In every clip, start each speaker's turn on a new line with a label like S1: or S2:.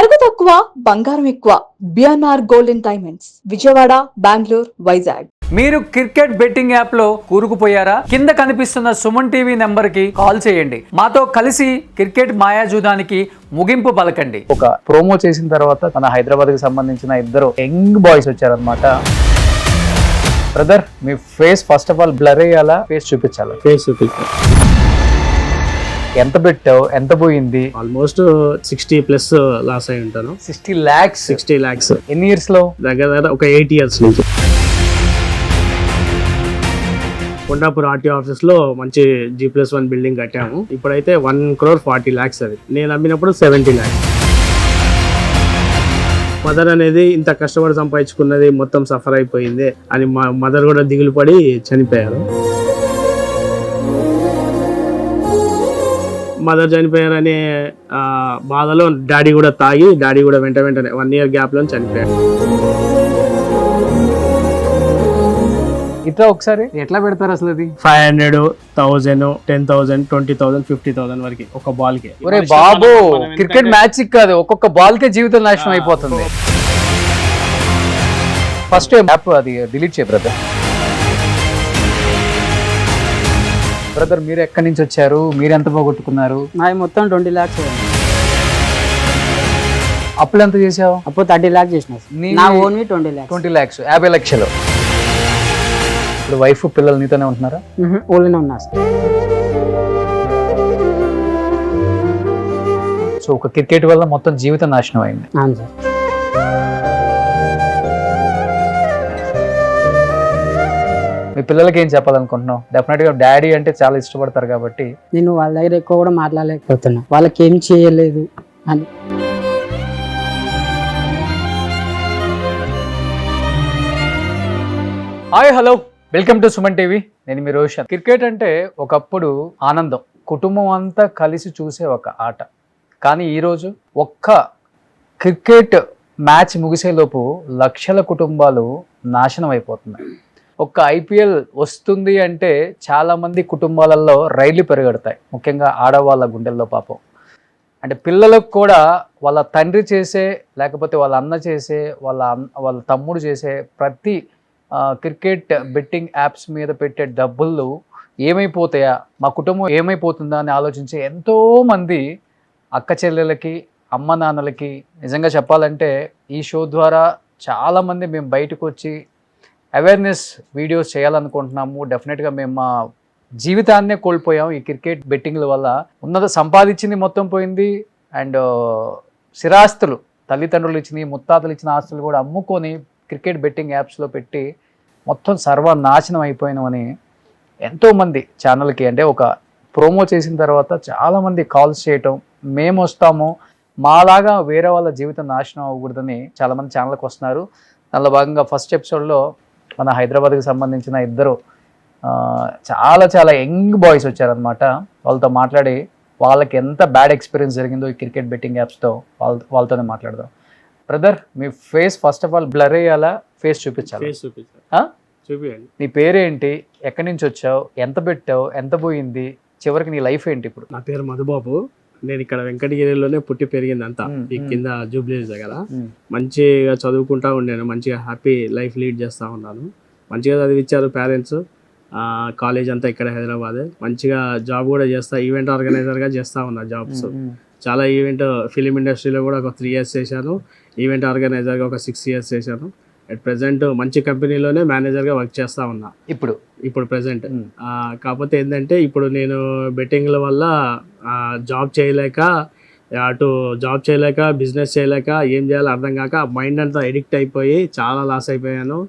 S1: నగదు తక్కువ బంగారం ఎక్కువ. BNR golden diamonds, Vijayawada, Bengaluru, Vizag.
S2: మీరు క్రికెట్ బెట్టింగ్ యాప్ లో కూరుకుపోయారా? కింద కనిపిస్తున్న సుమన్ టీవీ నెంబర్ కి కాల్ చేయండి. మాతో కలిసి క్రికెట్ మాయాజూదానికి ముగింపు పలకండి.
S3: ఒక ప్రోమో చేసిన తర్వాత మన హైదరాబాద్ కి సంబంధించిన ఇద్దరు యంగ్ బాయ్స్ వచ్చారనమాట. బ్రదర్, మీ face first of all blur అయ్యాలా, ఫేస్ చూపించాలా?
S4: ఫేస్ చూపించాలి.
S3: ఎంత పెట్టావు, ఎంత పోయింది?
S4: ఆల్మోస్ట్ 60+ లాస్ అయి ఉంటాను.
S3: 60 lakhs.
S4: 60 lakhs
S3: ఎన్ని ఇయర్స్ లో?
S4: దగ్గర దగ్గర ఒక 8 years నుంచి. కొండాపూర్ ఆర్టీ ఆఫీస్ లో మంచి G+1 బిల్డింగ్ కట్టాము. ఇప్పుడైతే 1,40 lakhs అది. నేను అమ్మినప్పుడు 70 lakhs. మదర్ అనేది ఇంత కష్టపడి సంపాదించుకున్నది మొత్తం సఫర్ అయిపోయింది అని మా మదర్ కూడా దిగులు పడి చనిపోయారు. మదర్ చనిపోయారనే బాధలో డాడీ కూడా తాగి, డాడీ కూడా వెంటనే 1 year గ్యాప్ లో చనిపోయారు.
S3: ఇట్లా ఒకసారి ఎట్లా పెడతారు అసలు? అది
S4: 500, 1000, 10,000, 20,000, 50,000 వరకు ఒక బాల్ కి.
S3: ఒరే బాబు, క్రికెట్ మ్యాచ్ కాదు, ఒక్కొక్క బాల్ కే జీవితం నాశనం అయిపోతుంది. ఫస్ట్ యాప్ అది డిలీట్ చేయ బ్రదర్. బ్రదర్, మీరు ఎక్కడి నుంచి వచ్చారు? మీరు ఎంత పోగొట్టుకున్నారు?
S5: నాది మొత్తం 20 lakhs.
S3: అప్పులు ఎంత చేసావు?
S5: అప్పుడు 30 lakhs చేసిన. నా ఓన్లీ 20 lakhs.
S3: 20 lakhs, 50 లక్షలు. ఇప్పుడు వైఫ్ పిల్లలు నీతోనే ఉంటున్నారా?
S5: ఓన్లీనే ఉన్నా సార్.
S3: సో ఒక క్రికెట్ వల్ల మొత్తం జీవితం నాశనం అయింది.
S5: అవును సార్.
S3: మీ పిల్లలకి ఏం చెప్పాలనుకుంటున్నావు? డెఫినెట్ గా డాడీ అంటే చాలా ఇష్టపడతారు కాబట్టి.
S5: నేను వాళ్ళ దగ్గర ఎక్కువ కూడా మాట్లాడలేకపోతున్నా, వాళ్ళకి ఏం చేయలేదు అని.
S3: Hi, hello, welcome to Suman TV. నేను మీ రోషన్. క్రికెట్ అంటే ఒకప్పుడు ఆనందం, కుటుంబం అంతా కలిసి చూసే ఒక ఆట. కానీ ఈరోజు ఒక్క క్రికెట్ మ్యాచ్ ముగిసేలోపు లక్షల కుటుంబాలు నాశనం అయిపోతున్నాయి. ఒక్క IPL వస్తుంది అంటే చాలామంది కుటుంబాలలో రైళ్లు పెరగడతాయి, ముఖ్యంగా ఆడవాళ్ళ గుండెల్లో పాపం. అంటే పిల్లలకు కూడా వాళ్ళ తండ్రి చేసే, లేకపోతే వాళ్ళ అన్న చేసే, వాళ్ళ తమ్ముడు చేసే ప్రతి క్రికెట్ బెట్టింగ్ యాప్స్ మీద పెట్టే డబ్బులు ఏమైపోతాయా, మా కుటుంబం ఏమైపోతుందా అని ఆలోచించే ఎంతోమంది అక్క చెల్లెలకి, అమ్మ నాన్నలకి నిజంగా చెప్పాలంటే ఈ షో ద్వారా చాలామంది మేము బయటకు వచ్చి అవేర్నెస్ వీడియోస్ చేయాలనుకుంటున్నాము. డెఫినెట్గా మేము మా జీవితాన్నే కోల్పోయాం ఈ క్రికెట్ బెట్టింగ్ల వల్ల. ఉన్నత సంపాదించింది మొత్తం పోయింది, అండ్ స్థిరాస్తులు తల్లిదండ్రులు ఇచ్చినవి, ముత్తాతలు ఇచ్చిన ఆస్తులు కూడా అమ్ముకొని క్రికెట్ బెట్టింగ్ యాప్స్లో పెట్టి మొత్తం సర్వనాశనం అయిపోయినామని ఎంతోమంది ఛానల్కి, అంటే ఒక ప్రోమో చేసిన తర్వాత చాలామంది కాల్స్ చేయటం, మేము వస్తాము, మాలాగా వేరే వాళ్ళ జీవితం నాశనం అవ్వకూడదని చాలామంది ఛానల్కి వస్తున్నారు. దానిలో భాగంగా ఫస్ట్ ఎపిసోడ్లో మన హైదరాబాద్కి సంబంధించిన ఇద్దరు చాలా యంగ్ బాయ్స్ వచ్చారనమాట. వాళ్ళతో మాట్లాడి వాళ్ళకి ఎంత బ్యాడ్ ఎక్స్పీరియన్స్ జరిగిందో ఈ క్రికెట్ బెట్టింగ్ యాప్స్తో వాళ్ళతోనే మాట్లాడదాం. బ్రదర్, మీ face first of all blur అయ్యాలా, ఫేస్ చూపించాలి?
S4: ఫేస్ చూపించండి.
S3: నీ పేరేంటి, ఎక్కడి నుంచి వచ్చావు, ఎంత పెట్టావు, ఎంత పోయింది, చివరికి నీ లైఫ్ ఏంటి ఇప్పుడు?
S4: నా పేరు మధుబాబు. నేను ఇక్కడ వెంకటగిరిలోనే పుట్టి పెరిగింది అంతా, ఈ కింద జూబ్లీస్ దగ్గర. మంచిగా చదువుకుంటా ఉండాను, మంచిగా హ్యాపీ లైఫ్ లీడ్ చేస్తూ ఉన్నాను. మంచిగా చదివించారు పేరెంట్స్. కాలేజ్ అంతా ఇక్కడ హైదరాబాద్. మంచిగా జాబ్ కూడా చేస్తా, ఈవెంట్ ఆర్గనైజర్గా చేస్తూ ఉన్నా జాబ్స్. చాలా ఈవెంట్ ఫిలిం ఇండస్ట్రీలో కూడా ఒక 3 years చేశాను, ఈవెంట్ ఆర్గనైజర్గా ఒక 6 years చేశాను. అట్ ప్రెసెంట్ మంచి కంపెనీలోనే మేనేజర్గా వర్క్ చేస్తూ ఉన్నా ఇప్పుడు ప్రెసెంట్. కాకపోతే ఏంటంటే ఇప్పుడు నేను బెట్టింగ్ల వల్ల జాబ్ చేయలేక, బిజినెస్ చేయలేక, ఏం చేయాలో అర్థం కాక మైండ్ అంతా ఎడిక్ట్ అయిపోయి చాలా లాస్ అయిపోయాను.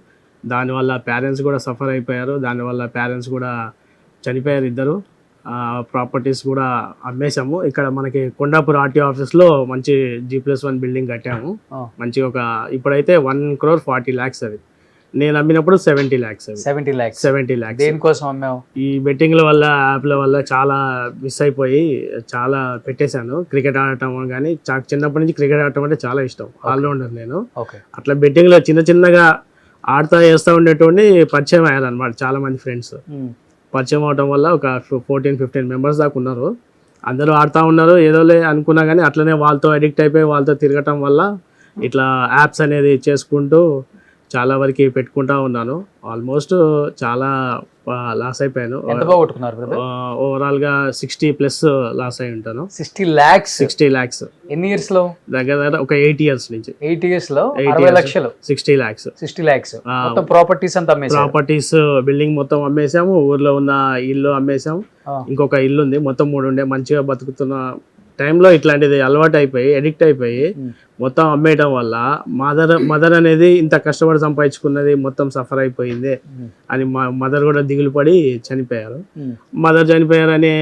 S4: దానివల్ల పేరెంట్స్ కూడా సఫర్ అయిపోయారు, దానివల్ల పేరెంట్స్ కూడా చనిపోయారు ఇద్దరు. ప్రాపర్టీస్ కూడా అమ్మేశాము. ఇక్కడ మనకి కొండాపూర్ ఆర్టీ ఆఫీస్ లో మంచి G+1 బిల్డింగ్ కట్టాము. మంచి ఇప్పుడైతే 1,40 lakhs అది. నేను అమ్మినప్పుడు 70 lakhs.
S3: 70 lakhs. దేనికోసం అమ్మావు?
S4: ఈ బెట్టింగ్ల వల్ల, యాప్ల వల్ల చాలా మిస్ అయిపోయి చాలా పెట్టేశాను. క్రికెట్ ఆడటం కానీ, చిన్నప్పటి నుంచి క్రికెట్ ఆడటం అంటే చాలా ఇష్టం, ఆల్రౌండర్ నేను. అట్లా బెట్టింగ్ లో చిన్నగా ఆడుతా చేస్తూ ఉండేటువంటి పరిచయం అయ్యారనమాట చాలా మంది ఫ్రెండ్స్. పరిచయం అవడం వల్ల ఒక 14-15 members దాకా ఉన్నారు. అందరూ ఆడుతూ ఉన్నారు ఏదోలే అనుకున్నా కానీ అట్లనే వాళ్ళతో అడిక్ట్ అయిపోయి వాళ్ళతో తిరగటం వల్ల ఇట్లా యాప్స్ అనేది చేసుకుంటూ చాలా వరకు పెట్టుకుంటా ఉన్నాను. ఆల్మోస్ట్ చాలా లాస్ అయిపోయాను.
S3: ఎంత పోగొట్టుకున్నారు బ్రదర్?
S4: ఓవరాల్గా 60+ లాస్ అయి ఉంటాను.
S3: 60 lakhs.
S4: 60 lakhs
S3: ఎన్ని ఇయర్స్ లో?
S4: దగ్గర ఒక 8 years నుంచి.
S3: 8 years లో
S4: 8
S3: 60
S4: years.
S3: లక్షలు.
S4: 60 lakhs.
S3: 60 lakhs. మొత్తం ప్రాపర్టీస్ అంతా అమ్మేశారు.
S4: ప్రాపర్టీస్ బిల్డింగ్ మొత్తం అమ్మేసాము, ఊర్లో ఉన్న ఇల్లు అమ్మేసాము, ఇంకొక ఇల్లు ఉంది, మొత్తం 3 ఉండే. మంచిగా బతుకుతున్న టైంలో ఇట్లాంటిది అలవాటు అయిపోయి అడిక్ట్ అయిపోయి మొత్తం అమ్మేయటం వల్ల మదర్ అనేది ఇంత కష్టపడి సంపాదించుకున్నది మొత్తం సఫర్ అయిపోయింది అని మా మదర్ కూడా దిగులు పడి చనిపోయారు. మదర్ చనిపోయారనే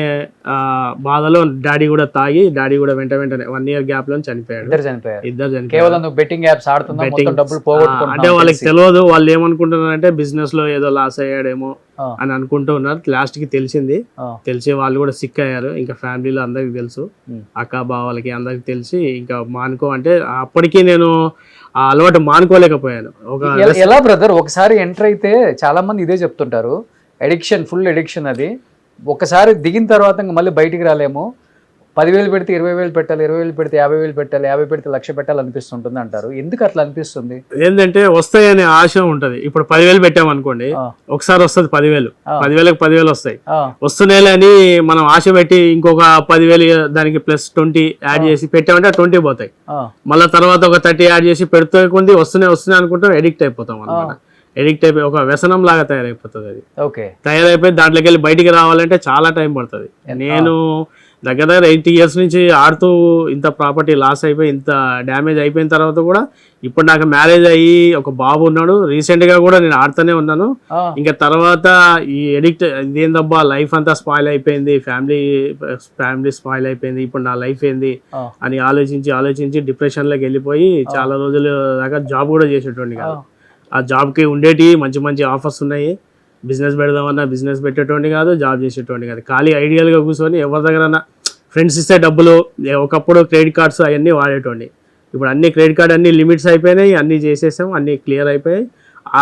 S4: బాధలో డాడీ కూడా తాగి డాడీ కూడా వెంటనే 1 year గ్యాప్ లో చనిపోయాడు.
S3: ఇద్దరు చనిపోయారు. కేవలం నువ్వు బెట్టింగ్ యాప్స్ ఆడుతున్నా, మొత్తం డబ్బులు పోగొట్టుకున్నావు.
S4: అంటే వాళ్ళకి తెలియదు, వాళ్ళు ఏమనుకుంటున్నారంటే బిజినెస్ లో ఏదో లాస్ అయ్యాడేమో అని అనుకుంటూ ఉన్నారు. లాస్ట్ కి తెలిసి వాళ్ళు కూడా సిక్ అయ్యారు. ఇంకా ఫ్యామిలీలో అందరికి తెలుసు, అక్క బావాలకి అందరికి తెలిసి ఇంకా మానుకో అంటే అప్పటికి నేను ఆ అలవాటు మానుకోలేకపోయాను.
S3: ఎలా బ్రదర్ ఒకసారి ఎంటర్ అయితే చాలా మంది ఇదే చెప్తుంటారు, అడిక్షన్, ఫుల్ అడిక్షన్. అది ఒకసారి దిగిన తర్వాత ఇంకా మళ్ళీ బయటికి రాలేము. 10,000 పెడితే 20,000 పెట్టాలి, 20,000 పెడితే 50,000 పెట్టాలి, 50 పెడితే 1,00,000 పెట్టాలి అనిపిస్తుంటుంది అంటారు. ఎందుకు అట్లా అనిపిస్తుంది?
S4: ఏంటంటే వస్తాయనే ఆశ ఉంటది. ఇప్పుడు 10,000 పెట్టామనుకోండి, ఒకసారి వస్తుంది 10,000, 10,000కి 10,000 వస్తాయి. వస్తున్నాయి అని మనం ఆశ పెట్టి ఇంకొక 10,000 దానికి +20 యాడ్ చేసి పెట్టామంటే 20 పోతాయి. మళ్ళీ తర్వాత ఒక 30 యాడ్ చేసి పెడుతూ కొంది వస్తున్నాయి అనుకుంటాం, ఎడిక్ట్ అయిపోతాం అనమాట. ఎడిక్ట్ అయిపోయి ఒక వ్యసనం లాగా తయారైపోతుంది. అది తయారైపోయి దాంట్లోకి వెళ్ళి బయటికి రావాలంటే చాలా టైం పడుతుంది. నేను దగ్గర 8 years నుంచి ఆడుతూ ఇంత ప్రాపర్టీ లాస్ అయిపోయి ఇంత డ్యామేజ్ అయిపోయిన తర్వాత కూడా ఇప్పుడు నాకు మ్యారేజ్ అయ్యి ఒక బాబు ఉన్నాడు. రీసెంట్గా కూడా నేను ఆడుతూనే ఉన్నాను. ఇంకా తర్వాత ఈ ఎడిక్ట్ ఇదేందబ్బా లైఫ్ అంతా స్పాయిల్ అయిపోయింది, ఫ్యామిలీ స్పాయిల్ అయిపోయింది, ఇప్పుడు నా లైఫ్ ఏంది అని ఆలోచించి డిప్రెషన్లోకి వెళ్ళిపోయి చాలా రోజుల దాకా జాబ్ కూడా చేసేటోండి కాదు. ఆ జాబ్కి ఉండేటి మంచి ఆఫర్స్ ఉన్నాయి. బిజినెస్ పెడదామన్నా బిజినెస్ పెట్టేటోండి కాదు, జాబ్ చేసేటోండి కాదు. ఖాళీ ఐడియల్గా కూర్చొని ఎవరి దగ్గర ఫ్రెండ్స్ ఇస్తే డబ్బులు, ఒకప్పుడు క్రెడిట్ కార్డ్స్ అవన్నీ వాడేటోండి. ఇప్పుడు అన్ని క్రెడిట్ కార్డ్ అన్ని లిమిట్స్ అయిపోయినాయి, అన్నీ చేసేసాం, అన్నీ క్లియర్ అయిపోయాయి.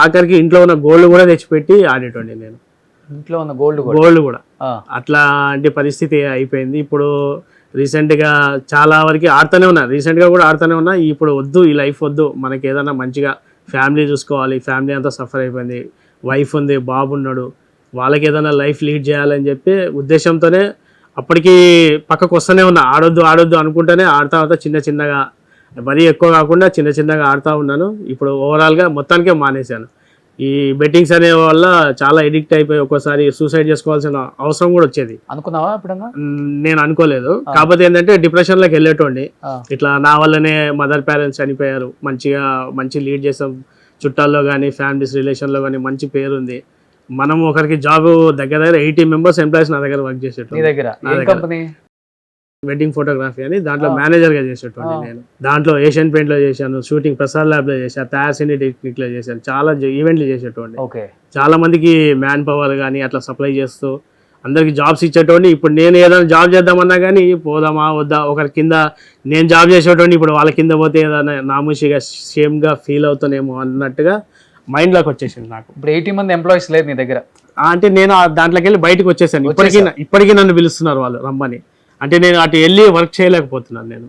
S4: ఆఖరికి ఇంట్లో ఉన్న గోల్డ్ కూడా తెచ్చిపెట్టి ఆడేటోండి నేను.
S3: ఇంట్లో ఉన్న గోల్డ్ కూడా
S4: అట్లాంటి పరిస్థితి అయిపోయింది. ఇప్పుడు రీసెంట్గా చాలా వరకు ఆడుతూనే ఉన్నా, రీసెంట్గా కూడా ఆడుతూనే ఉన్నా. ఇప్పుడు వద్దు, ఈ లైఫ్ వద్దు, మనకి ఏదైనా మంచిగా ఫ్యామిలీ చూసుకోవాలి, ఫ్యామిలీ అంతా సఫర్ అయిపోయింది, వైఫ్ ఉంది, బాబు ఉన్నాడు, వాళ్ళకి ఏదైనా లైఫ్ లీడ్ చేయాలని చెప్పి ఉద్దేశంతోనే అప్పటికి పక్కకు వస్తూనే ఉన్నా. ఆడొద్దు అనుకుంటేనే ఆడుతా చిన్నగా, మరీ ఎక్కువ కాకుండా చిన్నగా ఆడుతూ ఉన్నాను. ఇప్పుడు ఓవరాల్గా మొత్తానికే మానేశాను. ఈ బెట్టింగ్స్ అనే వల్ల చాలా ఎడిక్ట్ అయిపోయి ఒక్కోసారి సూసైడ్ చేసుకోవాల్సిన అవసరం కూడా వచ్చేది.
S3: అనుకున్నావా ఎప్పుడన్నా?
S4: నేను అనుకోలేదు. కాకపోతే ఏంటంటే డిప్రెషన్లోకి వెళ్ళేటోండి. ఇట్లా నా వల్లనే మదర్ పేరెంట్స్ చనిపోయారు, మంచి లీడ్ చేసాం, చుట్టాల్లో కానీ ఫ్యామిలీస్ రిలేషన్లో కానీ మంచి పేరు ఉంది. మనం ఒకరికి జాబ్ దగ్గర 80 members ఎంప్లాయీస్ నా దగ్గర వర్క్ చేసేటోండి. వెడ్డింగ్ ఫోటోగ్రఫీ అని దాంట్లో మేనేజర్గా చేసేటోండి నేను. దాంట్లో ఏషియన్ పెయింట్లో చేశాను, షూటింగ్ ప్రసాద్ ల్యాబ్లో చేశాను, తయారు సినీ టెక్నిక్లో చేశాను, చాలా ఈవెంట్లు చేసేటోండి. చాలా మందికి మ్యాన్ పవర్ కానీ అట్లా సప్లై చేస్తూ అందరికి జాబ్స్ ఇచ్చేటోండి. ఇప్పుడు నేను ఏదైనా జాబ్ చేద్దామన్నా కానీ పోదామా వద్దా, ఒకరి కింద నేను జాబ్ చేసేటోండి, ఇప్పుడు వాళ్ళ కింద పోతే ఏదైనా నామూషిగా షేమ్గా ఫీల్ అవుతానేమో అన్నట్టుగా మైండ్లోకి వచ్చేసింది నాకు.
S3: ఇప్పుడు 80 మంది ఎంప్లాయీస్ లేదు నీ దగ్గర
S4: అంటే నేను దాంట్లోకి వెళ్ళి బయటకు వచ్చేసాను. ఇప్పటికీ నన్ను పిలుస్తున్నారు వాళ్ళు రమ్మని. అంటే నేను అటు వెళ్ళి వర్క్ చేయలేకపోతున్నాను. నేను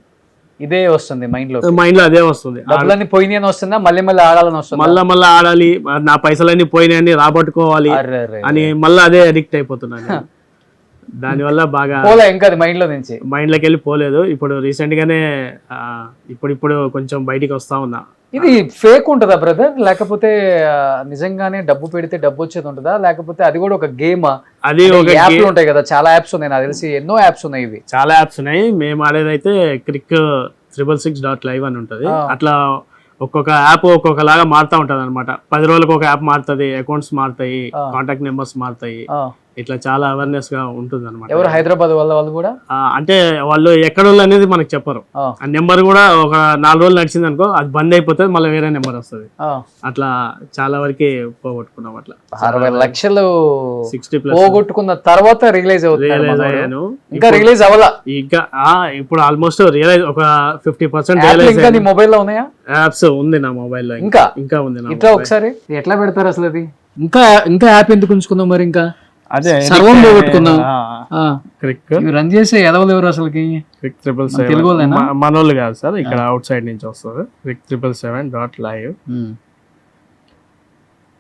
S3: ఇదే వస్తుంది మైండ్ లో
S4: అదే వస్తుంది.
S3: డబ్బులన్నీ పోయినాయి అని వస్తుందా, మళ్ళీ ఆడాలని వస్తుంది,
S4: మళ్ళీ ఆడాలి, నా పైసలన్నీ పోయినాయని రాబట్టుకోవాలి అని మళ్ళీ అదే అడిక్ట్ అయిపోతున్నాను. దానివల్ల బాగా
S3: ఇంకా మైండ్
S4: లోకి వెళ్ళి పోలేదు. ఇప్పుడు రీసెంట్ గానే ఇప్పుడు కొంచెం బయటికి వస్తా ఉన్నా.
S3: ఇది ఫేక్ ఉంటుందా బ్రదర్, లేకపోతే నిజంగానే డబ్బు పెడితే డబ్బు వచ్చేది ఉంటుందా, లేకపోతే అది కూడా ఒక గేమ్?
S4: అది ఒక
S3: యాప్లు ఉంటాయి కదా, చాలా యాప్స్ ఉన్నాయి, నాకు తెలిసి ఎన్నో యాప్స్ ఉన్నాయి. ఇవి
S4: చాలా యాప్స్ ఉన్నాయి. మేము ఆడేదైతే క్రిక్ 666.live అని ఉంటుంది. అట్లా ఒక్కొక్క యాప్ ఒక్కొక్కలాగా మారుతూ ఉంటుంది అనమాట. 10 రోజులకు ఒక యాప్ మారుతుంది, అకౌంట్స్ మారుతాయి, కాంటాక్ట్ నెంబర్స్ మారుతాయి, ఇట్లా చాలా అవేర్నెస్ గా ఉంటుంది అనమాట.
S3: ఎవరు హైదరాబాద్ వాళ్ళు కూడా
S4: అంటే వాళ్ళు ఎక్కడ అనేది మనకు చెప్పరు. ఆ నెంబర్ కూడా ఒక 4 రోజులు నడిచింది అనుకో, అది బంద్ అయిపోతుంది, మళ్ళీ వేరే నెంబర్ వస్తుంది. అట్లా చాలా వరకు పోగొట్టుకున్నాం. అట్లా
S3: 60 లక్షలు
S4: 60+
S3: పోగొట్టుకున్న తర్వాత రియలైజ్
S4: అయ్యాను.
S3: ఇంకా రిలీజ్ అవ్వాలా?
S4: ఇంకా ఇప్పుడు ఆల్మోస్ట్ రియలైజ్ ఒక 50% రియలైజ్.
S3: మొబైల్ లో ఉన్నాయా
S4: యాప్స్? ఉంది నా మొబైల్లో, ఇంకా ఉంది.
S3: ఇట్లా ఒకసారి ఎట్లా పెడతారు అసలు? అది ఇంకా యాప్ ఎందుకు ఉంచుకుందాం మరి? ఇంకా
S4: అదే
S3: సర్వం పోగొట్టుకున్నాం.
S4: క్రిక్
S3: ఇవి రన్ చేసే ఎదవలు ఎవరు అసలుకి?
S4: క్రిక్ 777
S3: మన తెలుగు వాళ్ళేనా?
S4: మనోళ్ళు కాదు సార్, ఇక్కడ అవుట్ సైడ్ నుంచి వస్తారు. Crick 777.live.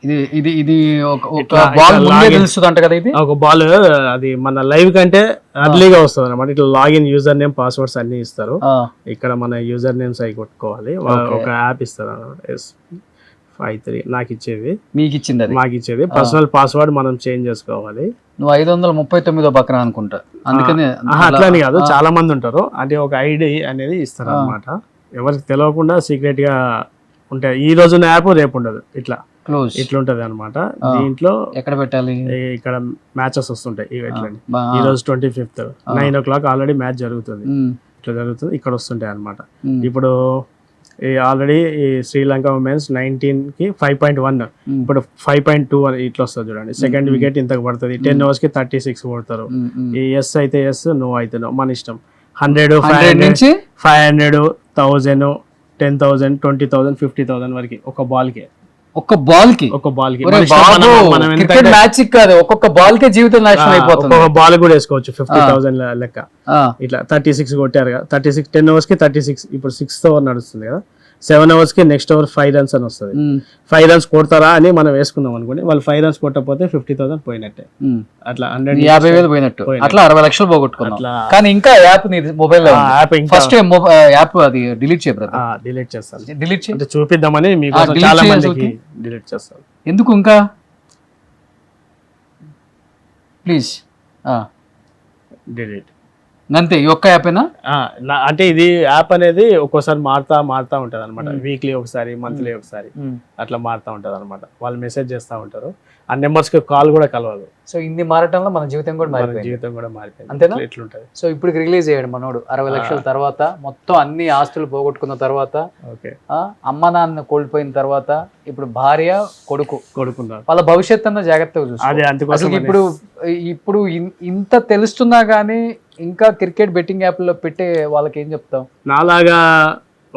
S3: ఇది ఇది ఇది ఒక
S4: ఇట్లా
S3: బాల్ ముందే
S4: లాగిన్.
S3: తెలుస్తుంది అంట కదా ఇది.
S4: ఒక బాల్ అది మన లైవ్ కంటే అర్లీగా వస్తుంది అనమాట. ఇట్లా లాగిన్ యూజర్ నేమ్ పాస్వర్డ్స్ అన్ని ఇస్తారు. ఇక్కడ మన యూజర్ నేమ్స్ అవి కొట్టుకోవాలి. ఒక యాప్ ఇస్తారు అనమాట, S53 నాకు ఇచ్చేది,
S3: మీకు ఇచ్చింది అది.
S4: మాకు ఇచ్చేది. పర్సనల్ పాస్వర్డ్ మనం చేంజ్ చేసుకోవాలి.
S3: నువ్వు 539 పక్కన అనుకుంటా, అందుకనే
S4: అట్లని కాదు, చాలా మంది ఉంటారు. అంటే ఒక ఐడి అనేది ఇస్తారు అనమాట. ఎవరికి తెలియకుండా సీక్రెట్ గా ఉంటాయి. ఈ రోజు యాప్ రేపు ఉండదు, ఇట్లా
S3: క్లోజ్
S4: ఇట్లా ఉంటది అనమాట. దీంట్లో
S3: ఎక్కడ పెట్టాలి?
S4: ఇక్కడ మ్యాచెస్ వస్తుంటాయి ఈవెంట్లని. ఈ రోజు 25th 9 o'clock ఆల్రెడీ మ్యాచ్ జరుగుతుంది. ఇట్లా జరుగుతుంది, ఇక్కడ వస్తుంటాయి అనమాట. ఇప్పుడు ఆల్రెడీ ఈ శ్రీలంక ఉమెన్స్ 19 కి 5.1, ఇప్పుడు 5.2 అని ఇట్లా వస్తుంది చూడండి. సెకండ్ వికెట్ ఇంతకు పడుతుంది. 10 overs కి 36 కొడతారు. ఈ ఎస్ అయితే ఎస్, నో అయితే నో, మన ఇష్టం. 100, 500
S3: నుంచి
S4: 500, 1000, 10,000, 20,000, 50,000 వరకు ఒక బాల్ కి.
S3: ఒక్క బాల్ కి?
S4: ఒక బాల్ కి
S3: క్రికెట్ మ్యాచ్ కాదు, ఒక్కొక్క బాల్ కే జీవితం నాశనం అయిపోతుంది.
S4: ఒక్కొక్క బాల్ కూడా వేసుకోవచ్చు 50,000 లెక్క. ఇట్లా 36 కొట్టారు కదా, 36 10 overs కి 36. ఇప్పుడు 6th over నడుస్తుంది కదా, 7 overs కి నెక్స్ట్ ఓవర్ 5 runs అని వస్తుంది. 5 runs కొడతారా అని మనం వేసుకుందాం అనుకోండి. వాళ్ళు 5 runs కొట్టకపోతే 50,000 పోయినట్టే. అట్లా
S3: 50,000 పోయినట్టు. అట్లా 60 లక్షలు పోగొట్టుకున్నాం. కానీ ఇంకా యాప్ నీ మొబైల్ ఫస్ట్ యాప్ అది డిలీట్ చేయబడదు.
S4: డిలీట్ చేస్తాను.
S3: డిలీట్
S4: అంటే చూపిద్దామని మీకు చాలా మందికి డిలీట్ చేస్తాను.
S3: ఎందుకు ఇంకా ప్లీజ్
S4: డిలీట్
S3: అంతే. ఈ ఒక్క యాప్
S4: అంటే ఇది యాప్ అనేది ఒక్కోసారి మారుతా ఉంటది అనమాట. వీక్లీ ఒకసారి, మంత్లీ ఒకసారి అట్లా మారుతా ఉంటది అనమాట. వాళ్ళు మెసేజ్ చేస్తా ఉంటారు. ఆ నెంబర్స్ కి కాల్ కూడా కలవదు.
S3: సో ఇన్ని మారటంలో మన జీవితం కూడా
S4: మారిపోయింది.
S3: అంతేనా?
S4: ఇట్లుంటది.
S3: సో ఇప్పుడు రిలీజ్ అయ్యాడు మనోడు 60 లక్షల తర్వాత, మొత్తం అన్ని ఆస్తులు పోగొట్టుకున్న తర్వాత, అమ్మ నాన్న కోల్పోయిన తర్వాత, ఇప్పుడు భార్య కొడుకున్నారు. వాళ్ళ భవిష్యత్తు అన్న జాగ్రత్తగా చూసుకో. అసలు ఇప్పుడు ఇంత తెలుస్తున్నా గానీ ఇంకా క్రికెట్ బెట్టింగ్ యాప్ లో పెట్టే వాళ్ళకి ఏం చెప్తాం?
S4: నాలాగా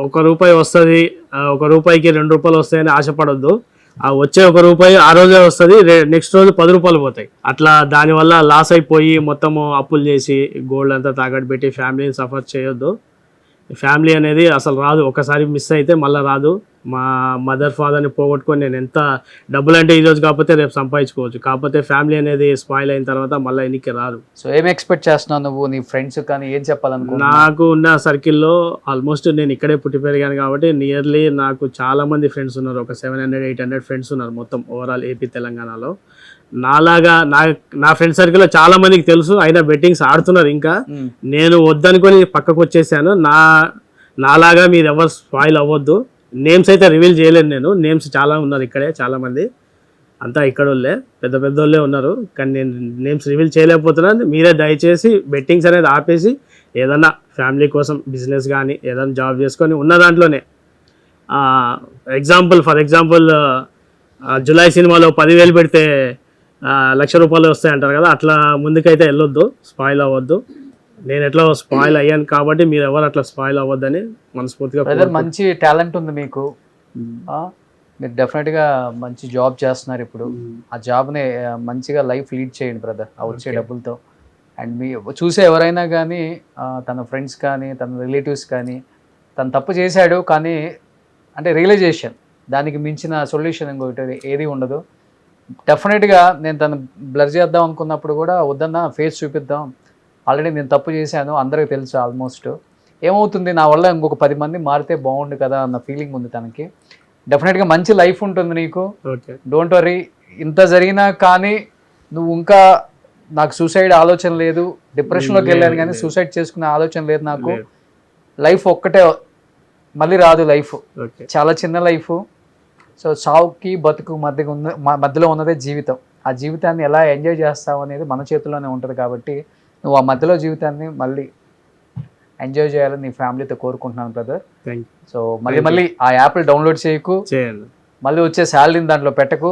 S4: ₹1 వస్తుంది, ₹1కి ₹2 వస్తాయని ఆశపడొద్దు. ఆ వచ్చే ₹1 ఆ రోజే వస్తుంది, నెక్స్ట్ రోజు ₹10 పోతాయి. అట్లా దానివల్ల లాస్ అయిపోయి మొత్తము అప్పులు చేసి గోల్డ్ అంతా తాకట్టు పెట్టి ఫ్యామిలీని సఫర్ చేయొద్దు. ఫ్యామిలీ అనేది అసలు రాదు, ఒకసారి మిస్ అయితే మళ్ళీ రాదు. మా మదర్ ఫాదర్ని పోగొట్టుకొని నేను ఎంత డబ్బులు అంటే ఈరోజు కాకపోతే రేపు సంపాదించుకోవచ్చు, కాకపోతే ఫ్యామిలీ అనేది స్పాయిల్ అయిన తర్వాత మళ్ళీ ఎన్నికి రాదు.
S3: సో ఏం ఎక్స్పెక్ట్ చేస్తున్నావు నువ్వు, నీ ఫ్రెండ్స్ కానీ ఏం చెప్పాలనుకో?
S4: నాకు ఉన్న సర్కిల్లో ఆల్మోస్ట్ నేను ఇక్కడే పుట్టి పెరిగాను కాబట్టి నియర్లీ నాకు చాలా మంది ఫ్రెండ్స్ ఉన్నారు. ఒక 700-800 ఫ్రెండ్స్ ఉన్నారు మొత్తం ఓవరాల్ ఏపీ తెలంగాణలో. నాలాగా నా ఫ్రెండ్ సర్కిల్లో చాలా మందికి తెలుసు, అయినా బెట్టింగ్స్ ఆడుతున్నారు. ఇంకా నేను వద్దనుకొని పక్కకు వచ్చేసాను. నాలాగా మీరు ఎవరు స్పాయిల్ అవ్వద్దు. నేమ్స్ అయితే రివీల్ చేయలేను నేను. నేమ్స్ చాలా ఉన్నారు ఇక్కడే, చాలా మంది అంతా ఇక్కడ వాళ్ళే, పెద్ద వాళ్ళే ఉన్నారు. కానీ నేను నేమ్స్ రివీల్ చేయలేకపోతున్నాను. మీరే దయచేసి బెట్టింగ్స్ అనేది ఆపేసి ఏదన్నా ఫ్యామిలీ కోసం బిజినెస్ కానీ ఏదైనా జాబ్ చేసుకొని ఉన్న దాంట్లోనే, ఫర్ ఎగ్జాంపుల్ జులై సినిమాలో 10,000 పెడితే ₹1,00,000 వస్తాయి అంటారు కదా, అట్లా ముందుకైతే వెళ్ళొద్దు, స్పాయిల్ అవ్వద్దు. నేను ఎట్లా స్పాయిల్ అయ్యాను కాబట్టి మీరు ఎవరు అట్లా స్పాయిల్ అవ్వద్దని మనస్ఫూర్తిగా.
S3: మంచి టాలెంట్ ఉంది మీకు, మీరు డెఫినెట్ గా మంచి జాబ్ చేస్తున్నారు ఇప్పుడు. ఆ జాబ్ ని మంచిగా లైఫ్ లీడ్ చేయండి బ్రదర్, ఆ వచ్చే డబ్బులతో. అండ్ మీ చూసే ఎవరైనా కానీ తన ఫ్రెండ్స్ కానీ తన రిలేటివ్స్ కానీ తను తప్పు చేశాడు కానీ అంటే రియలైజేషన్, దానికి మించిన సొల్యూషన్ ఇంకొకటి ఏది ఉండదు. డెఫినెట్గా నేను తను బ్లర్ చేద్దాం అనుకున్నప్పుడు కూడా వద్దన్నా ఫేస్ చూపిద్దాం, ఆల్రెడీ నేను తప్పు చేశాను అందరికీ తెలుసు. ఆల్మోస్ట్ ఏమవుతుంది నా వల్ల ఇంకొక 10 మంది మారితే బాగుండు కదా అన్న ఫీలింగ్ ఉంది తనకి. డెఫినెట్గా మంచి లైఫ్ ఉంటుంది నీకు, డోంట్ వరీ. ఇంత జరిగినా కానీ నువ్వు ఇంకా నాకు సూసైడ్ ఆలోచన లేదు, డిప్రెషన్లోకి వెళ్ళాను కానీ సూసైడ్ చేసుకునే ఆలోచన లేదు నాకు. లైఫ్ ఒక్కటే, మళ్ళీ రాదు లైఫ్, చాలా చిన్న లైఫ్. సో చావుకి బతుకు మధ్యలో ఉన్నదే జీవితం. ఆ జీవితాన్ని ఎలా ఎంజాయ్ చేస్తావు అనేది మన చేతుల్లోనే ఉంటుంది. కాబట్టి నువ్వు ఆ మధ్యలో జీవితాన్ని మళ్ళీ ఎంజాయ్ చేయాలని నీ ఫ్యామిలీతో కోరుకుంటున్నాను బ్రదర్. సో మళ్ళీ ఆ యాప్లు డౌన్లోడ్ చేయకు, మళ్ళీ వచ్చే శాలరీని దాంట్లో పెట్టకు.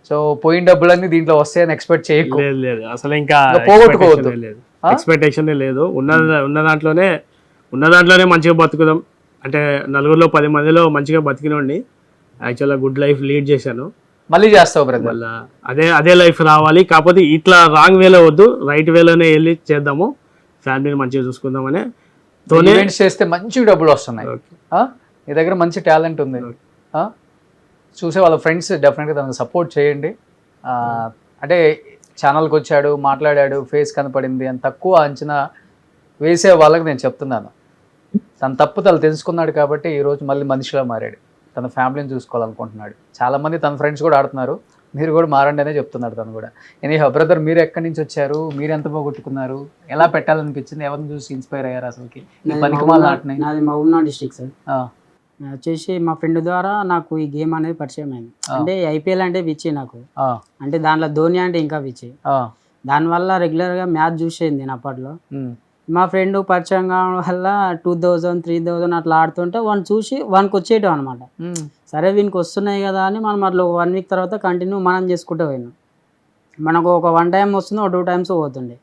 S3: సో పోయిన డబ్బులన్నీ దీంట్లో వస్తాయని ఎక్స్పెక్ట్ చేయకు,
S4: అసలు ఇంకా
S3: పోగొట్టుకోవద్దు.
S4: ఎక్స్పెక్టేషన్ లేదు. ఉన్న దాంట్లోనే మంచిగా బతుకుదాం. అంటే 4 10 మందిలో మంచిగా బతికినోడిని, యాక్చువల్గా గుడ్ లైఫ్ లీడ్ చేశాను.
S3: మళ్ళీ చేస్తావు బ్రదర్.
S4: మళ్ళా అదే లైఫ్ రావాలి, కాకపోతే ఇట్లా రాంగ్ వేలో వద్దు, రైట్ వేలోనే వెళ్ళి చేద్దాము, ఫ్యామిలీని మంచిగా చూసుకుందామనే
S3: ఈవెంట్స్ చేస్తే మంచి డబ్బులు వస్తున్నాయి. నీ దగ్గర మంచి టాలెంట్ ఉంది. చూసే వాళ్ళ ఫ్రెండ్స్ డెఫినెట్గా తనకు సపోర్ట్ చేయండి. అంటే ఛానల్కి వచ్చాడు, మాట్లాడాడు, ఫేస్ కనపడింది అని తక్కువ అంచనా వేసే వాళ్ళకి నేను చెప్తున్నాను, తన తప్పు తను తెలుసుకున్నాడు కాబట్టి ఈరోజు మళ్ళీ మనిషిలా మారాడు, తన ఫ్యామిలీని చూసుకోవాలనుకుంటున్నాడు. చాలామంది తన ఫ్రెండ్స్ కూడా ఆడుతున్నారు, మీరు కూడా మారండి అనే చెప్తున్నాడు తను కూడా. ఎనీహౌ బ్రదర్, మీరు ఎక్కడి నుంచి వచ్చారు, మీరు ఎంత పోగొట్టుకున్నారు, ఎలా పెట్టాలనిపించింది, ఎవరిని చూసి ఇన్స్పైర్ అయ్యారు అసలుకి ఈ పనికి మాల ఆటని?
S5: నాది మహబూబ్నగర్ డిస్ట్రిక్ట్ సార్. వచ్చేసి మా ఫ్రెండ్ ద్వారా నాకు ఈ గేమ్ అనేది పరిచయం అయింది. అంటే ఐపీఎల్ అంటే పిచ్చి నాకు, అంటే దాంట్లో ధోని అంటే ఇంకా పిచ్చి. దానివల్ల రెగ్యులర్గా మ్యాచ్ చూసేది నేను అప్పట్లో. మా ఫ్రెండ్ పరిచయం కావడం వల్ల 2000, 3000 అట్లా ఆడుతుంటే వాడిని చూసి వానికి వచ్చేయటం అనమాట. సరే వీనికి వస్తున్నాయి కదా అని మనం అట్లా 1 వీక్ తర్వాత కంటిన్యూ మనం చేసుకుంటూ పోయినాం. మనకు ఒక 1 టైం వస్తుంది, ఒక 2 టైమ్స్ పోతుండే.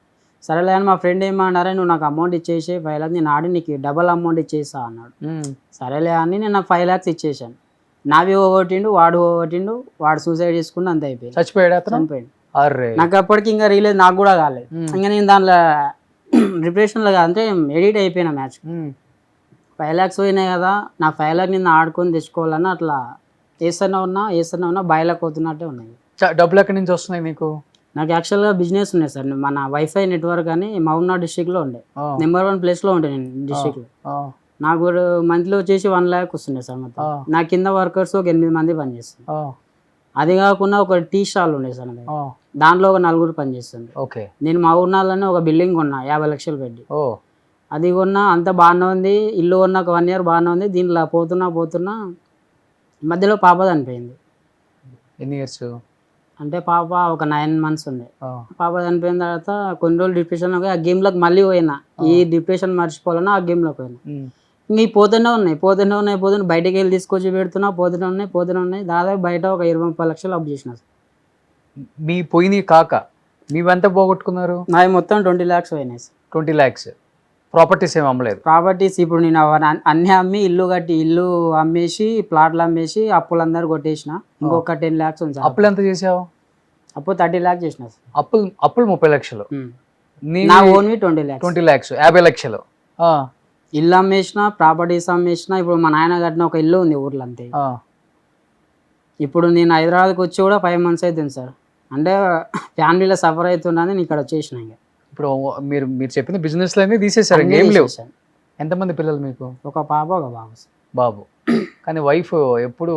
S5: సరేలే అని మా ఫ్రెండ్ ఏమన్నారే, నువ్వు నాకు అమౌంట్ ఇచ్చేసి 5 lakhs నేను ఆడి నీకు డబల్ అమౌంట్ ఇచ్చేస్తా అన్నాడు. సరేలే అని నేను నాకు 5 lakhs ఇచ్చేసాను. నావి ఓగొట్టిండు, వాడు ఓగొట్టిండు, వాడు సూసైడ్ చేసుకుని అంత అయిపోయింది, చనిపోయాడు. నాకు అప్పటికి ఇంకా రియలైజ్ నాకు కూడా కాలేదు. ఇంకా నేను దాంట్లో ప్రిపరేషన్లో అంటే ఎడిట్ అయిపోయిన మ్యాచ్. 5 lakhs పోయినాయి కదా, నా 5 lakhs నిన్ను ఆడుకొని తెచ్చుకోవాలని అట్లా వేస్తూనే ఉన్నా బయలకు పోతున్నట్టే ఉన్నాయి.
S3: డబ్బులు ఎక్కడి నుంచి వస్తున్నాయి నీకు?
S5: నాకు యాక్చువల్గా బిజినెస్ ఉన్నాయి సార్, మన వైఫై నెట్వర్క్ అని మహబూబ్నగర్ డిస్ట్రిక్ట్లో ఉండే, నెంబర్ 1 ప్లేస్లో ఉండే నేను డిస్ట్రిక్ట్లో. నాకు మంత్లీ వచ్చేసి 1 lakh వస్తుండే సార్ మొత్తం. నా కింద వర్కర్స్ ఒక 8 మంది పనిచేస్తుంది. అది కాకుండా ఒక టీ స్టాల్ ఉండే సార్, దాంట్లో ఒక 4 పనిచేస్తుంది. నేను మా ఊర్నాలోనే ఒక బిల్డింగ్ కొన్నా 50 లక్షలు పెట్టి. అది కొన్నా, అంత బాగానే ఉంది, ఇల్లు కొన్నా ఒక 1 year బాగానే ఉంది. దీంట్లో పోతున్నా మధ్యలో పాప చనిపోయింది.
S3: ఎన్ని ఇయర్స్
S5: అంటే పాప ఒక 9 months ఉండే. పాప చనిపోయిన తర్వాత కొన్ని రోజులు డిప్రెషన్ ఆ గేమ్లోకి మళ్ళీ పోయినా. ఈ డిప్రెషన్ మర్చిపోవాలన్నా ఆ గేమ్లోకి పోయినా. ఇంక పోతూనే ఉన్నాయి బయటకు వెళ్ళి తీసుకొచ్చి పెడుతున్నా, పోతూనే ఉన్నాయి. దాదాపు బయట ఒక 20-30 లక్షలు అప్పు చేసిన.
S3: మీ పోయినాయి కాక మీవెంత పోగొట్టుకున్నారు?
S5: నావి మొత్తం 20 lakhs పోయినాయి.
S3: 20 lakhs. ప్రాపర్టీస్ ఏమి అమ్మలేదు?
S5: ప్రాపర్టీస్ ఇప్పుడు నేను అన్నీ అమ్మి ఇల్లు అమ్మేసి ప్లాట్లు అమ్మేసి అప్పులందరూ కొట్టేసిన. ఇంకొక 10 lakhs ఉంది.
S3: అప్పులు ఎంత చేసావు?
S5: అప్పు 30 lakhs చేసిన.
S3: అప్పులు 30 లక్షలు.
S5: నా ఓన్వి 20 lakhs.
S3: 20 lakhs 50 లక్షలు.
S5: ఇల్లు అమ్మేసిన, ప్రాపర్టీస్ అమ్మేసిన. ఇప్పుడు మా నాయన కట్టిన ఒక ఇల్లు ఉంది ఊర్లో అంతే. ఇప్పుడు నేను హైదరాబాద్కి వచ్చి కూడా 5 months అవుతుంది సార్. అంటే ఫ్యామిలీలో సఫర్ అవుతున్నాను, నేను ఇక్కడ వచ్చేసిన. ఇంకా
S3: ఇప్పుడు మీరు చెప్పిన బిజినెస్ లన్నీ తీసేసారు, ఏం లేవు. ఎంతమంది పిల్లలు మీకు?
S5: ఒక పాప, ఒక
S3: బాబు. కానీ వైఫ్ ఎప్పుడు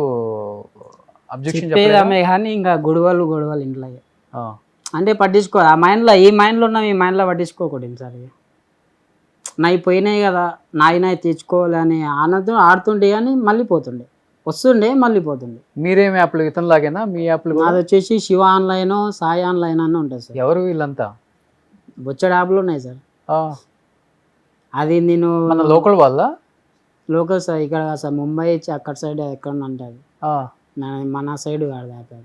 S3: అబ్జెక్షన్
S5: చెప్పేదామే కానీ ఇంకా గొడవలు ఇంట్లో అంటే పట్టించుకో. ఆ మైండ్లో ఈ మైండ్లో ఉన్నాం, ఈ మైండ్లో పట్టించుకోకూడదు సార్. నాయి పోయినాయి కదా, నాయి తెచ్చుకోవాలని ఆనందం ఆడుతుండే కానీ మళ్ళీ పోతుండే, వస్తుండే మళ్ళీ పోతుండే.
S3: మీరేమి యాప్లు ఇతనిలాగేనా? మీ యాప్లు?
S5: అది వచ్చేసి శివ ఆన్లైన్, సాయి ఆన్లైన్ అని ఉంటుంది సార్.
S3: ఎవరు వీళ్ళంతా?
S5: బొచ్చడి యాప్లు ఉన్నాయి సార్. అది నేను
S3: మన లోకల్ వాళ్ళ?
S5: లోకల్ సార్, ఇక్కడ సార్ ముంబై అక్కడ సైడ్ ఎక్కడ ఉంటుంది, మన సైడ్ కాదు యాప్.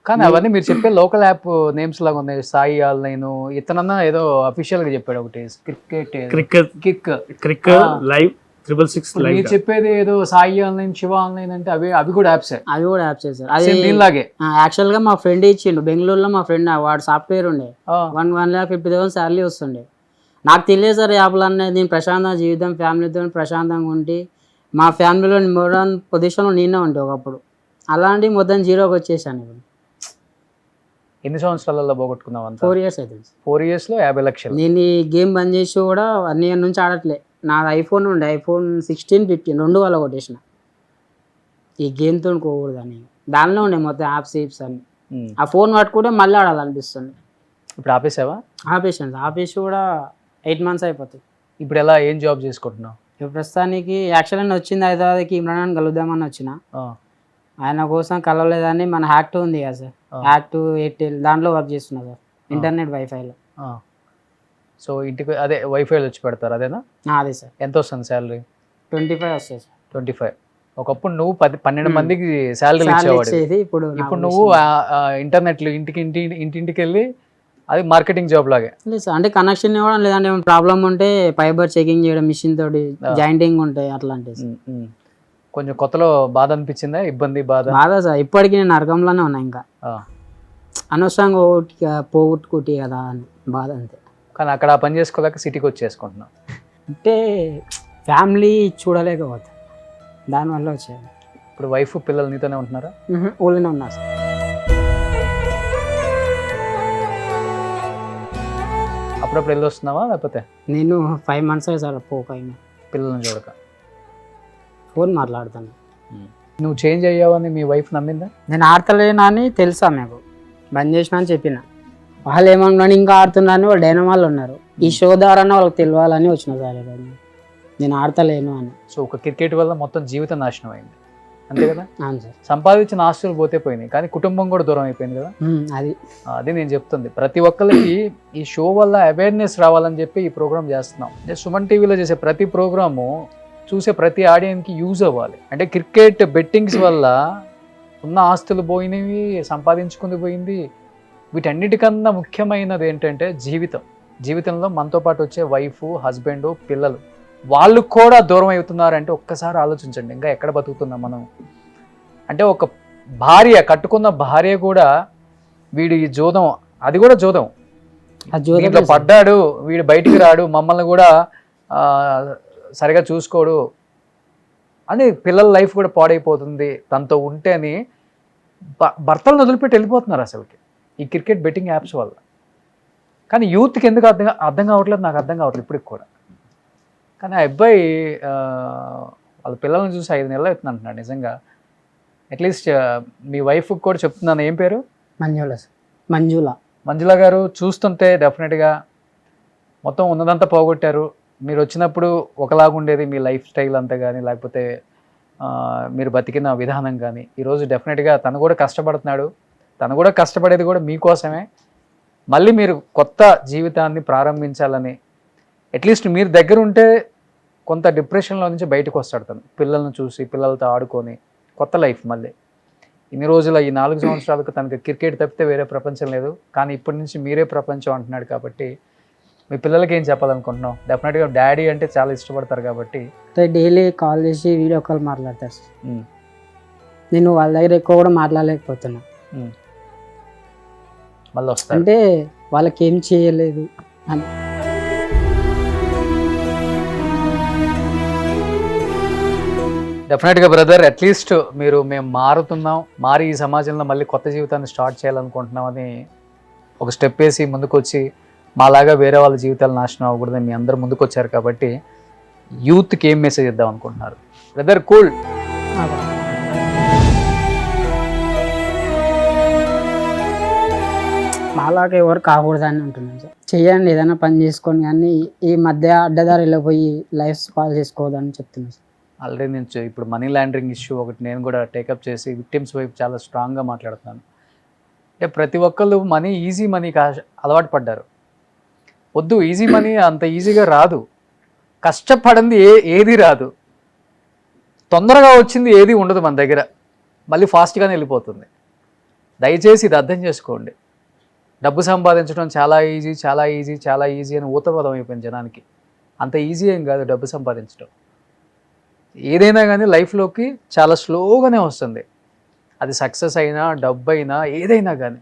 S3: కానీ అవన్నీ మీరు చెప్పే లోకల్ యాప్ నేమ్స్ లాగా ఉన్నాయి. సాయి ఆన్లైన్, ఇతనన్నా ఏదో అఫీషియల్ గా చెప్పాడు ఒకటి, క్రిక్
S4: లైవ్ 666 లైవ్.
S3: మీరు చెప్పేది ఏదో సాయి ఆన్లైన్, శివ ఆన్లైన్ అంటే అవి కూడా యాప్స్ సార్.
S5: అది దీనిలాగే. యాక్చువల్ గా మా ఫ్రెండ్ ఇచ్చిండు బెంగళూరులో. మా ఫ్రెండ్ వాడు సాఫ్ట్వేర్ ఉండే, 1,50,000 శాలరీ వస్తుండే. నాకు తెలియదు సార్ యాప్లు అనేది. నేను ప్రశాంతంగా జీవితం, ఫ్యామిలీతో ప్రశాంతంగా ఉండి, మా ఫ్యామిలీలో మోడర్న్ పొజిషన్లో నేనే ఉంటే ఒకప్పుడు. అలాంటి మొత్తం జీరోకి వచ్చేసాను. ఇప్పుడు
S3: ఎన్ని సంవత్సరాలలో పోగొట్టుకున్నావు?
S5: 4 years అవుతుంది.
S3: 4 years లో 50 లక్షలు.
S5: నేను ఈ గేమ్ బంద్ చేసి కూడా 1 year నుంచి ఆడట్లే. నాది ఐఫోన్ ఉండే, iPhone 16, 15 2 వల్ల కొట్టేసిన. ఈ గేమ్తో కోకూడదని దానిలో ఉండే మొత్తం యాప్స్ అని. ఆ ఫోన్ పట్టుకుంటే మళ్ళీ ఆడాలనిపిస్తుంది.
S3: ఇప్పుడు ఆపేసావా?
S5: ఆపేసి కూడా 8 months అయిపోతుంది.
S3: ఇప్పుడు ఎలా, ఏం జాబ్ చేసుకుంటున్నావు?
S5: ఇప్పుడు ప్రస్తుతానికి యాక్చువల్గా వచ్చింది హైదరాబాద్కి, ఇమ్రాన్ కలుద్దామని వచ్చిన. ఆయన కోసం కలవలేదని మన హ్యాక్ట్ ఉంది కదా సార్, హ్యాక్ట్ ఎయిర్టెల్ దాంట్లో వర్క్ చేస్తున్నా సార్, ఇంటర్నెట్ వైఫైలో.
S3: సో ఇంటికి అదే వైఫైలో వచ్చి పెడతారు అదేనా?
S5: అదే సార్.
S3: ఎంత వస్తుంది శాలరీ?
S5: 25 వస్తాయి సార్.
S3: 25. ఒకప్పుడు నువ్వు 12 మందికి శాలరీ ఇచ్చేవాడు. ఇప్పుడు నువ్వు ఇంటర్నెట్లో ఇంటింటికి వెళ్ళి అది మార్కెటింగ్ జాబ్ లాగే.
S5: లేదు సార్, అంటే కనెక్షన్ ఇవ్వడం, లేదంటే ప్రాబ్లం ఉంటే ఫైబర్ చెకింగ్ చేయడం, మిషన్ తోటి జాయింటింగ్ ఉంటాయి అట్లాంటివి.
S3: కొంచెం కొత్తలో బాధ అనిపించిందా? ఇబ్బంది బాధ?
S5: బాధ సార్, ఇప్పటికీ నేను నరకంలోనే ఉన్నా. ఇంకా
S3: ఆ.
S5: అనవసరంగా పోగొట్టుకుంటే కదా అని బాధ అంతే.
S3: కానీ అక్కడ ఆ పని చేసుకోలేక సిటీకి వచ్చేసుకుంటున్నాం.
S5: అంటే ఫ్యామిలీ చూడలేకపోతే దానివల్ల వచ్చేది.
S3: ఇప్పుడు వైఫ్ పిల్లలు నీతోనే ఉంటున్నారా?
S5: ఊళ్ళోనే ఉన్నా సార్.
S3: అప్పుడప్పుడు వెళ్ళి వస్తున్నావా లేకపోతే?
S5: నేను 5 months సార్ పోక
S3: పిల్లల్ని చూడక
S5: ఫోన్ మాట్లాడతాను.
S3: నువ్వు చేంజ్ అయ్యావని మీ వైఫ్ నమ్మిందా?
S5: నేను ఆడతలేనా అని తెలుసా మీకు, బంద్ చేసిన అని చెప్పిన. వాళ్ళు ఏమన్నా ఇంకా ఆడుతున్నారని వాళ్ళు డైనమాలు ఉన్నారు. ఈ షో ద్వారా వాళ్ళకి తెలియాలని వచ్చిన సార్ నేను ఆడతలేను అని.
S3: సో ఒక క్రికెట్ వల్ల మొత్తం జీవితం నాశనం అయింది అంతే కదా?
S5: అవును సార్.
S3: సంపాదించిన ఆస్తులు పోతే పోయినాయి, కానీ కుటుంబం కూడా దూరం అయిపోయింది కదా. అది నేను చెప్తుంది. ప్రతి ఒక్కరికి ఈ షో వల్ల అవేర్నెస్ రావాలని చెప్పి ఈ ప్రోగ్రామ్ చేస్తున్నాం. సుమన్ టీవీలో చేసే ప్రతి ప్రోగ్రాము చూసే ప్రతి ఆడియన్స్కి యూజ్ అవ్వాలి. అంటే క్రికెట్ బెట్టింగ్స్ వల్ల ఉన్న ఆస్తులు పోయినవి, సంపాదించుకుంది పోయింది. వీటన్నిటికన్నా ముఖ్యమైనది ఏంటంటే జీవితంలో మనతో పాటు వచ్చే వైఫ్, హస్బెండ్, పిల్లలు, వాళ్ళు కూడా దూరం అవుతున్నారంటే ఒక్కసారి ఆలోచించండి, ఇంకా ఎక్కడ బతుకుతున్నాం మనం. అంటే ఒక భార్య, కట్టుకున్న భార్య కూడా వీడి జోదం, అది కూడా జోదం, దీంట్లో పడ్డాడు, వీడు బయటికి రాడు, మమ్మల్ని కూడా సరిగా చూసుకోడు అని పిల్లల లైఫ్ కూడా పాడైపోతుంది తనతో ఉంటే అని భర్తలను వదిలిపెట్టి వెళ్ళిపోతున్నారు అసలుకి ఈ క్రికెట్ బెట్టింగ్ యాప్స్ వల్ల. కానీ యూత్కి ఎందుకు అర్థం కావట్లేదు, నాకు అర్థం కావట్లేదు ఇప్పటికి కూడా. కానీ ఆ అబ్బాయి వాళ్ళ పిల్లల్ని చూసి 5 నెలలు అవుతుంది అంటున్నాడు. నిజంగా అట్లీస్ట్ మీ వైఫ్కి కూడా చెప్తున్నాను, ఏం పేరు? మంజుల గారు. చూస్తుంటే డెఫినెట్గా మొత్తం ఉన్నదంతా పోగొట్టారు. మీరు వచ్చినప్పుడు ఒకలాగుండేది మీ లైఫ్ స్టైల్ అంతా కానీ, లేకపోతే మీరు బతికిన విధానం కానీ. ఈరోజు డెఫినెట్గా తను కూడా కష్టపడుతున్నాడు. తను కూడా కష్టపడేది కూడా మీకోసమే. మళ్ళీ మీరు కొత్త జీవితాన్ని ప్రారంభించాలని, అట్లీస్ట్ మీరు దగ్గర ఉంటే కొంత డిప్రెషన్లో నుంచి బయటకు వస్తాడు తను. పిల్లల్ని చూసి, పిల్లలతో ఆడుకొని కొత్త లైఫ్ మళ్ళీ. ఇన్ని రోజుల ఈ 4 సంవత్సరాలకు తనకి క్రికెట్ తప్పితే వేరే ప్రపంచం లేదు. కానీ ఇప్పటి నుంచి మీరే ప్రపంచం అంటున్నాడు. కాబట్టి మీ పిల్లలకి ఏం చెప్పాలనుకుంటున్నాం? డెఫినెట్గా డాడీ అంటే చాలా ఇష్టపడతారు కాబట్టి
S5: డైలీ కాల్ చేసి వీడియో కాల్ మాట్లాడతారు. నేను వాళ్ళ దగ్గర ఎక్కువ కూడా మాట్లాడలేకపోతున్నా.
S3: మళ్ళీ వస్తారు
S5: అంటే వాళ్ళకి ఏం చేయలేదు అని.
S3: డెఫినెట్గా బ్రదర్, అట్లీస్ట్ మేము మారి ఈ సమాజంలో మళ్ళీ కొత్త జీవితాన్ని స్టార్ట్ చేయాలనుకుంటున్నామని ఒక స్టెప్ వేసి ముందుకు వచ్చి, మాలాగా వేరే వాళ్ళ జీవితాలు నాశనం అవ్వకూడదని మీ అందరూ ముందుకు వచ్చారు. కాబట్టి యూత్కి ఏం మెసేజ్ ఇద్దాం అనుకుంటున్నారు బ్రదర్? కూల్.
S5: మాలాగా ఎవరు కాకూడదని అంటున్నాను సార్. చెయ్యండి, ఏదైనా పని చేసుకొని, కానీ ఈ మధ్య అడ్డదారిలో పోయి లైఫ్ స్పాయిల్ చేసుకోవద్దని చెప్తున్నాను సార్.
S3: ఆల్రెడీ నేను ఇప్పుడు మనీ లాండరింగ్ ఇష్యూ ఒకటి నేను కూడా టేకప్ చేసి విక్టిమ్స్ వైపు చాలా స్ట్రాంగ్గా మాట్లాడుతున్నాను. అంటే ప్రతి ఒక్కళ్ళు ఈజీ మనీకి అలవాటు పడ్డారు. వద్దు, ఈజీ మనీ అంత ఈజీగా రాదు. కష్టపడింది ఏది రాదు. తొందరగా వచ్చింది ఏది ఉండదు మన దగ్గర, మళ్ళీ ఫాస్ట్గానే వెళ్ళిపోతుంది. దయచేసి ఇది అర్థం చేసుకోండి. డబ్బు సంపాదించడం చాలా ఈజీ అని ఊతపదం అయిపోయింది జనానికి. అంత ఈజీ ఏం కాదు డబ్బు సంపాదించడం. ఏదైనా కానీ లైఫ్లోకి చాలా స్లోగానే వస్తుంది. అది సక్సెస్ అయినా, డబ్బు అయినా, ఏదైనా కానీ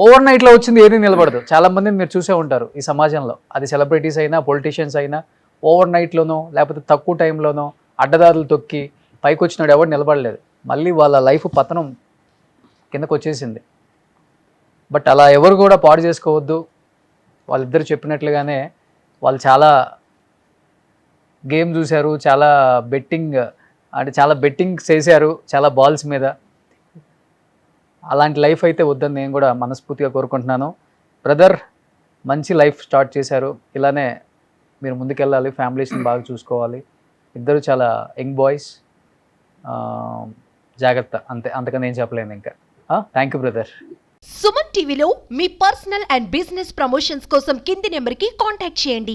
S3: ఓవర్ నైట్లో వచ్చింది ఏది నిలబడదు. చాలామందిని మీరు చూసే ఉంటారు ఈ సమాజంలో. అది సెలబ్రిటీస్ అయినా, పొలిటీషియన్స్ అయినా, ఓవర్ నైట్లోనో లేకపోతే తక్కువ టైంలోనో అడ్డదారులు తొక్కి పైకి వచ్చినాడు ఎవరు నిలబడలేదు. మళ్ళీ వాళ్ళ లైఫ్ పతనం కిందకు వచ్చేసింది. బట్ అలా ఎవరు కూడా పాడు చేసుకోవద్దు. వాళ్ళిద్దరు చెప్పినట్లుగానే వాళ్ళు చాలా గేమ్ చూశారు, చాలా బెట్టింగ్ చేశారు, చాలా బాల్స్ మీద. అలాంటి లైఫ్ అయితే వద్దని నేను కూడా మనస్ఫూర్తిగా కోరుకుంటున్నాను. బ్రదర్, మంచి లైఫ్ స్టార్ట్ చేశారు. ఇలానే మీరు ముందుకెళ్ళాలి, ఫ్యామిలీస్ని బాగా చూసుకోవాలి. ఇద్దరు చాలా యంగ్ బాయ్స్. జాగ్రత్త, అంతకని నేను చెప్పలేను ఇంకా. Thank you brother.
S6: సుమన్ టీవీలో మీ పర్సనల్ అండ్ బిజినెస్ ప్రమోషన్స్ కోసం కింది నెంబర్కి కాంటాక్ట్ చేయండి.